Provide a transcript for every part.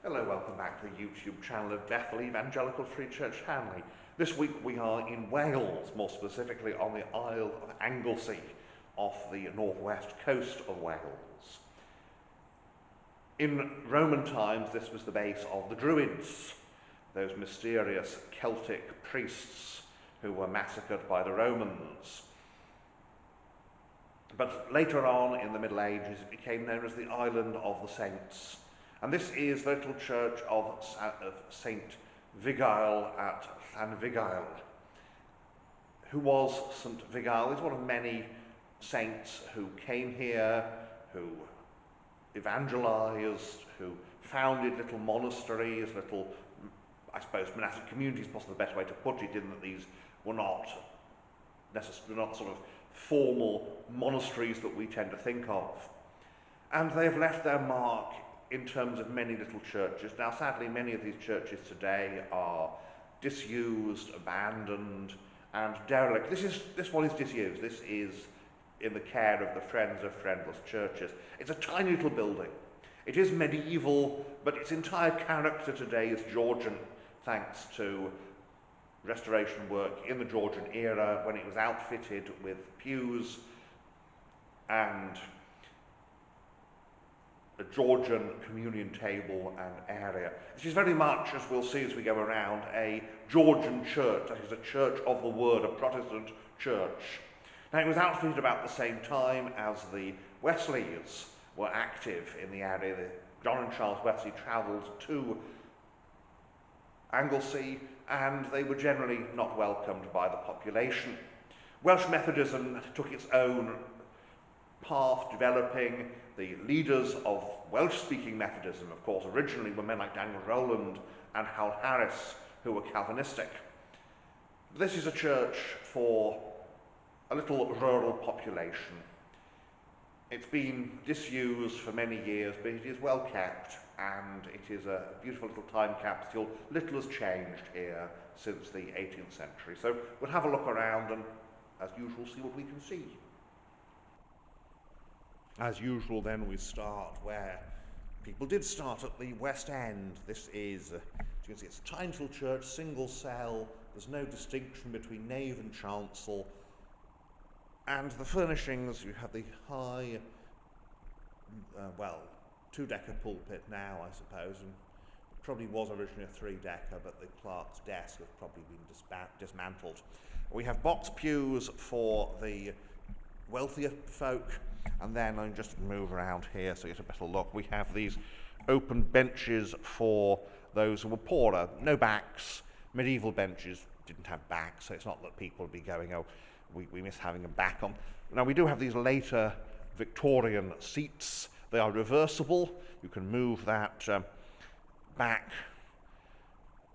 Hello, welcome back to the YouTube channel of Bethel Evangelical Free Church Hanley. This week we are in Wales, more specifically on the Isle of Anglesey, off the northwest coast of Wales. In Roman times this was the base of the Druids, those mysterious Celtic priests who were massacred by the Romans. But later on in the Middle Ages it became known as the Island of the Saints. And this is the little church of St. Figael at Llanfigael. Who was St. Figael? He's one of many saints who came here, who evangelized, who founded little monasteries, little, I suppose, monastic communities, possibly the best way to put it, in that these were not sort of formal monasteries that we tend to think of. And they have left their mark in terms of many little churches. Now, sadly, many of these churches today are disused, abandoned, and derelict. This one is disused. This is in the care of the Friends of Friendless Churches. It's a tiny little building. It is medieval, but its entire character today is Georgian, thanks to restoration work in the Georgian era, when it was outfitted with pews and a Georgian communion table and area. This is very much, as we'll see as we go around, a Georgian church, that is a church of the word, a Protestant church. Now, it was outfitted about the same time as the Wesleys were active in the area. John and Charles Wesley travelled to Anglesey, and they were generally not welcomed by the population. Welsh Methodism took its own path, developing. The leaders of Welsh-speaking Methodism, of course, originally were men like Daniel Rowland and Hal Harris, who were Calvinistic. This is a church for a little rural population. It's been disused for many years, but it is well kept, and it is a beautiful little time capsule. Little has changed here since the 18th century. So we'll have a look around and, as usual, see what we can see. As usual, then, we start where people did start, at the West End. This is, as you can see, it's a tiny little church, single cell. There's no distinction between nave and chancel. And the furnishings, you have the high, two-decker pulpit now, I suppose, and it probably was originally a three-decker, but the clerk's desk has probably been dismantled. We have box pews for the wealthier folk, and then I'll just move around here so you get a better look. We have these open benches for those who were poorer. No backs. Medieval benches didn't have backs, so it's not that people would be going, oh, we miss having a back on. Now, we do have these later Victorian seats. They are reversible. You can move that back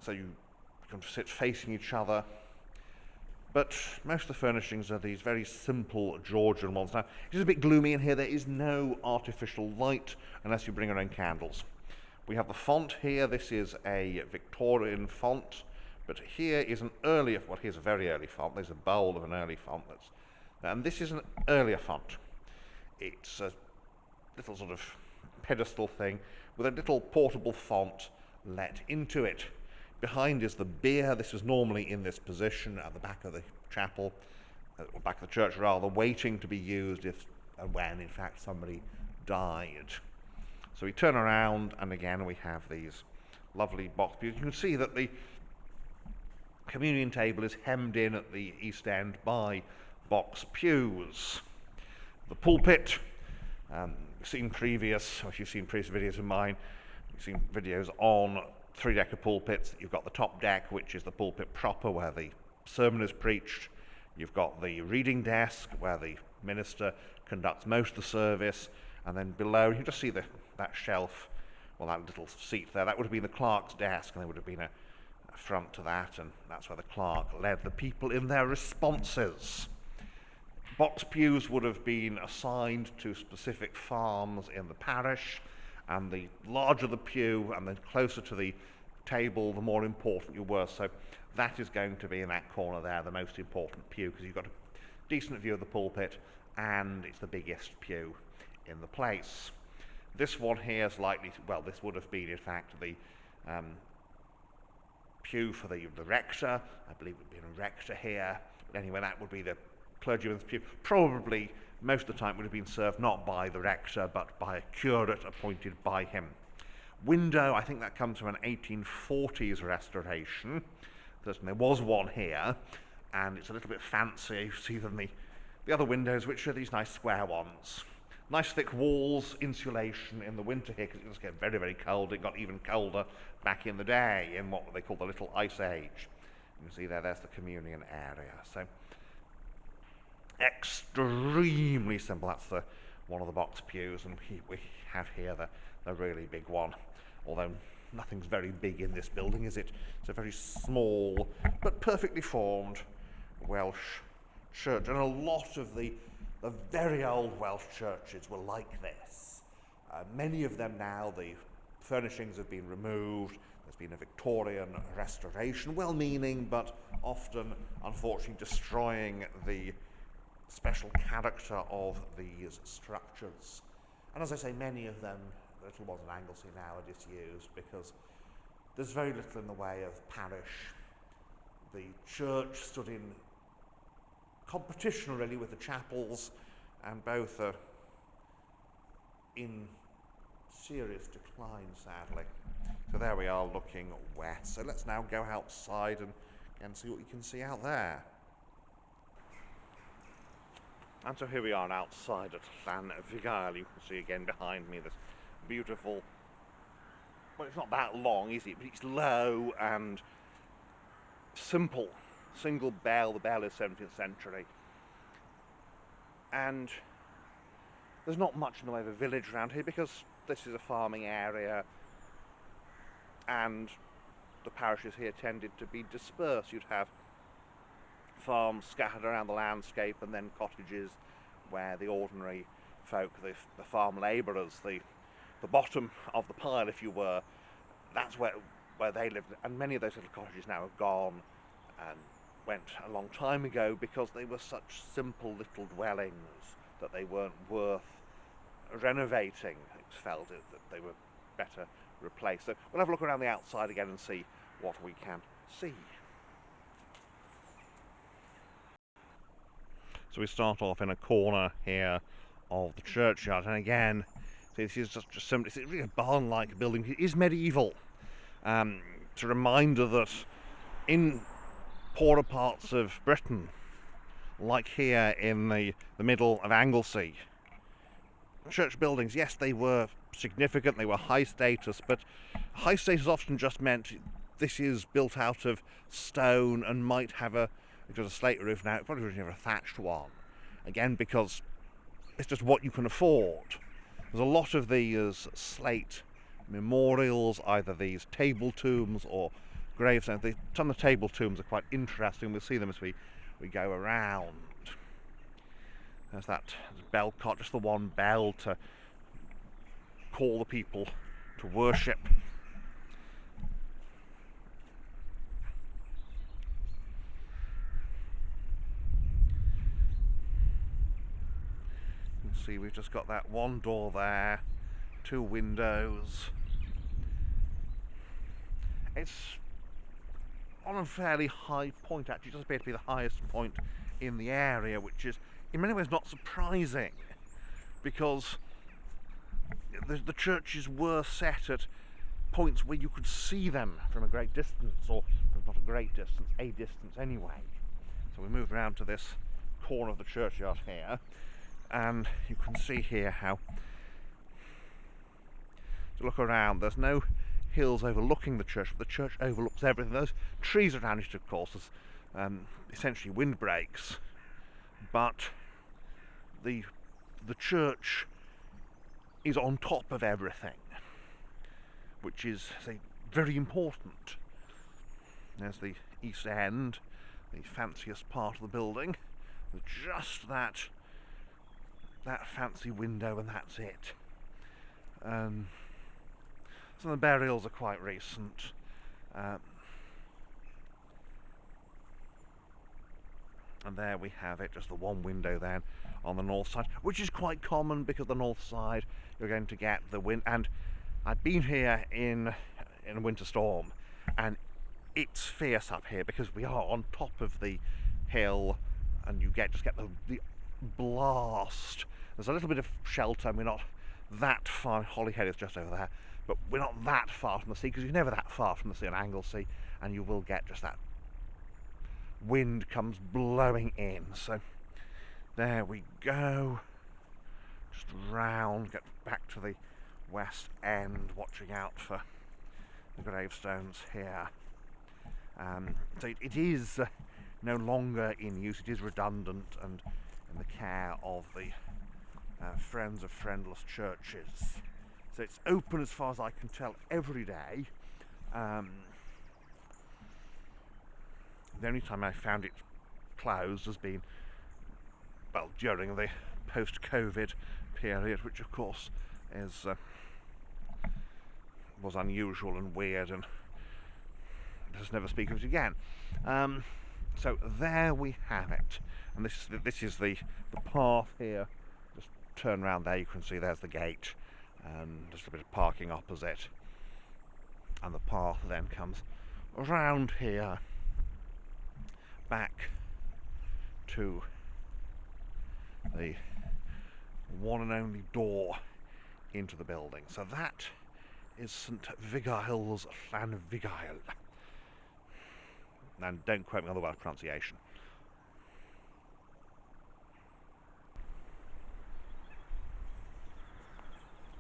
so you can sit facing each other. But most of the furnishings are these very simple Georgian ones. Now, it is a bit gloomy in here. There is no artificial light unless you bring your own candles. We have the font here. This is a Victorian font, but here is an earlier, well, here's a very early font. There's a bowl of an early font. And this is an earlier font. It's a little sort of pedestal thing with a little portable font let into it. Behind is the bier. This was normally in this position at the back of the chapel, or back of the church rather, waiting to be used if and when, in fact, somebody died. So we turn around, and again we have these lovely box pews. You can see that the communion table is hemmed in at the east end by box pews. The pulpit, if you've seen previous videos of mine, you've seen videos on three-decker pulpits. You've got the top deck, which is the pulpit proper, where the sermon is preached. You've got the reading desk, where the minister conducts most of the service, and then below, you can just see that shelf, well, that little seat there. That would have been the clerk's desk, and there would have been a front to that, and that's where the clerk led the people in their responses. Box pews would have been assigned to specific farms in the parish, and the larger the pew and the closer to the table, the more important you were. So that is going to be in that corner there, the most important pew, because you've got a decent view of the pulpit and it's the biggest pew in the place. This one here is likely to, well, this would have been, in fact, the pew for the rector. I believe it would be a rector here. But anyway, that would be the clergyman's pew. Probably, most of the time, would have been served not by the rector, but by a curate appointed by him. Window, I think that comes from an 1840s restoration. There was one here, and it's a little bit fancier, you see, than the other windows, which are these nice square ones. Nice thick walls, insulation in the winter here, because it does get very, very cold. It got even colder back in the day, in what they call the Little Ice Age. You see there's the communion area. So, extremely simple. That's one of the box pews, and we have here the really big one. Although nothing's very big in this building, is it? It's a very small but perfectly formed Welsh church, and a lot of the very old Welsh churches were like this. Many of them now, the furnishings have been removed. There's been a Victorian restoration, well-meaning, but often, unfortunately, destroying the special character of these structures. And as I say, many of them, the little ones in Anglesey now, are disused because there's very little in the way of parish. The church stood in competition, really, with the chapels, and both are in serious decline, sadly. So there we are, looking west. So let's now go outside and see what we can see out there. And so here we are outside at Llanfigael. You can see again behind me this beautiful, well, it's not that long, is it? But it's low and simple. Single bell, the bell is 17th century. And there's not much in the way of a village around here because this is a farming area and the parishes here tended to be dispersed. You'd have farms scattered around the landscape and then cottages where the ordinary folk, the farm labourers, the bottom of the pile, if you were, that's where they lived. And many of those little cottages now are gone and went a long time ago because they were such simple little dwellings that they weren't worth renovating. It was felt that they were better replaced. So we'll have a look around the outside again and see what we can see. So we start off in a corner here of the churchyard, and again, this is just simply, it's really a barn-like building. It is medieval. It's a reminder that in poorer parts of Britain, like here in the middle of Anglesey, church buildings, yes, they were significant, they were high status, but high status often just meant this is built out of stone and might have it was a slate roof now, it probably wouldn't have a thatched one. Again, because it's just what you can afford. There's a lot of these slate memorials, either these table tombs or gravestones. Some of the table tombs are quite interesting. We'll see them as we go around. There's that bell cot, just the one bell to call the people to worship. You can see we've just got that one door there, two windows. It's on a fairly high point, actually. It does appear to be the highest point in the area, which is in many ways not surprising, because the churches were set at points where you could see them from a great distance, or not a great distance, a distance anyway. So we move around to this corner of the churchyard here, and you can see here how, to look around, there's no hills overlooking the church, but the church overlooks everything. Those trees around it, of course, is essentially windbreaks, but the church is on top of everything, which is, say, very important. There's the east end, the fanciest part of the building, with just that fancy window, and that's it. Some of the burials are quite recent. And there we have it, just the one window then on the north side, which is quite common because the north side you're going to get the wind. And I've been here in a winter storm, and it's fierce up here because we are on top of the hill, and you just get the blast. There's a little bit of shelter, and we're not that far. Holyhead is just over there, but we're not that far from the sea because you're never that far from the sea on Anglesey, and you will get just that wind comes blowing in. So there we go, just round, get back to the west end, watching out for the gravestones here. So it is no longer in use, it is redundant and in the care of the Friends of Friendless Churches. So it's open, as far as I can tell, every day. The only time I found it closed has been, well, during the post-COVID period, which of course is was unusual and weird, and let's never speak of it again. So there we have it, and this is the path here. Just turn around there, you can see there's the gate, and just a bit of parking opposite, and the path then comes around here back to the one and only door into the building. So that is St Figael's Llanfigael, and don't quote me on the Welsh pronunciation.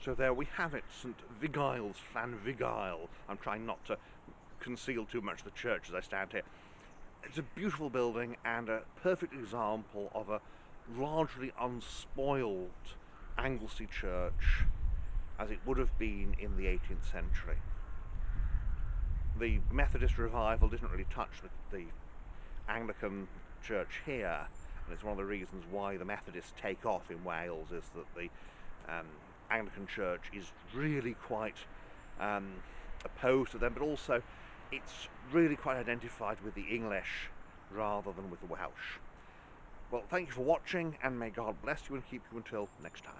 So there we have it, St Figael's Llanfigael. I'm trying not to conceal too much of the church as I stand here. It's a beautiful building and a perfect example of a largely unspoiled Anglesey church as it would have been in the 18th century. The Methodist revival didn't really touch the Anglican church here, and it's one of the reasons why the Methodists take off in Wales, is that the Anglican church is really quite opposed to them, but also it's really quite identified with the English rather than with the Welsh. Well, thank you for watching, and may God bless you and keep you until next time.